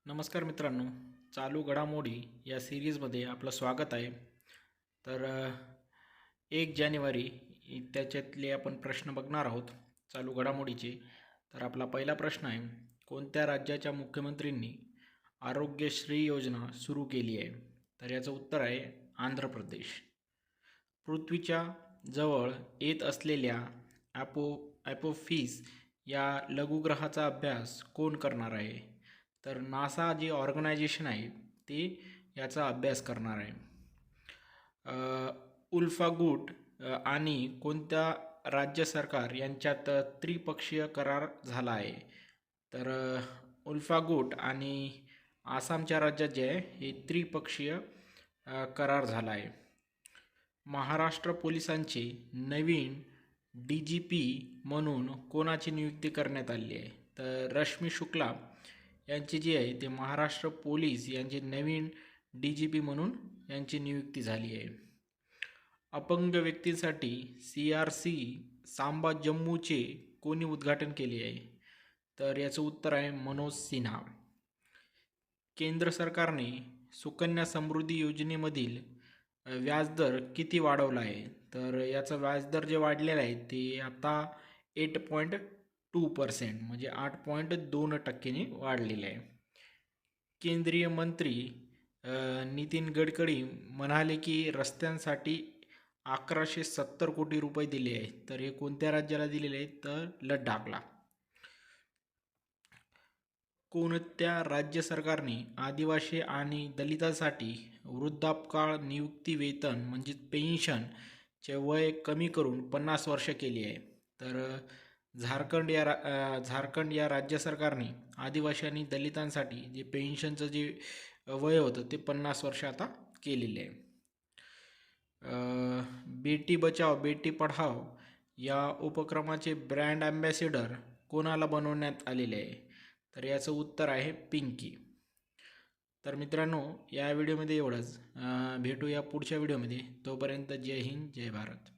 नमस्कार मित्रांनो, चालू घडामोडी या सिरीजमध्ये आपलं स्वागत आहे. तर 1 जानेवारी त्याच्यातले आपण प्रश्न बघणार आहोत चालू घडामोडीचे. तर आपला पहिला प्रश्न आहे, कोणत्या राज्याच्या मुख्यमंत्र्यांनी आरोग्यश्री योजना सुरू केली आहे? तर याचं उत्तर आहे आंध्र प्रदेश. पृथ्वीच्या जवळ येत असलेल्या ॲपोफिस या लघुग्रहाचा अभ्यास कोण करणार आहे? तर नासा जे ऑर्गनायझेशन आहे ते याचा अभ्यास करणार आहे. उल्फागुट आणि कोणत्या राज्य सरकार यांच्यात त्रिपक्षीय करार झाला आहे? तर उल्फागुट आणि आसामच्या राज्यात जे आहे हे त्रिपक्षीय करार झाला आहे. महाराष्ट्र पोलिसांचे नवीन DGP म्हणून कोणाची नियुक्ती करण्यात आली आहे? तर रश्मी शुक्ला यांची जी आहे ते महाराष्ट्र पोलीस यांचे नवीन DGP म्हणून यांची नियुक्ती झाली आहे. अपंग व्यक्तींसाठी CRC सांबा जम्मूचे कोणी उद्घाटन केले आहे? तर याचं उत्तर आहे मनोज सिन्हा. केंद्र सरकारने सुकन्या समृद्धी योजनेमधील व्याजदर किती वाढवला आहे? तर याचं व्याजदर जे वाढलेलं आहे ते आता 8.2% म्हणजे 8.2% वाढलेलं आहे. केंद्रीय मंत्री नितीन गडकरी म्हणाले की रस्त्यांसाठी 1170 कोटी रुपये दिले आहेत. तर हे कोणत्या राज्याला दिलेले आहेत? तर लडाखला. कोणत्या राज्य सरकारने आदिवासी आणि दलितांसाठी वृद्धापकाळ नियुक्ती वेतन म्हणजे पेन्शनचे वय कमी करून 50 वर्ष केली आहे? तर झारखंड या राज्य सरकारने आदिवासी आणि दलितांसाठी जे पेन्शनचं जे वय होतं ते 50 वर्ष आता केलेले आहे. बेटी बचाओ बेटी पढाओ या उपक्रमाचे ब्रँड ॲम्बॅसेडर कोणाला बनवण्यात आलेले आहे? तर याचं उत्तर आहे पिंकी. तर मित्रांनो, या व्हिडिओमध्ये एवढंच. भेटूया पुढच्या व्हिडिओमध्ये. तोपर्यंत जय हिंद, जय भारत.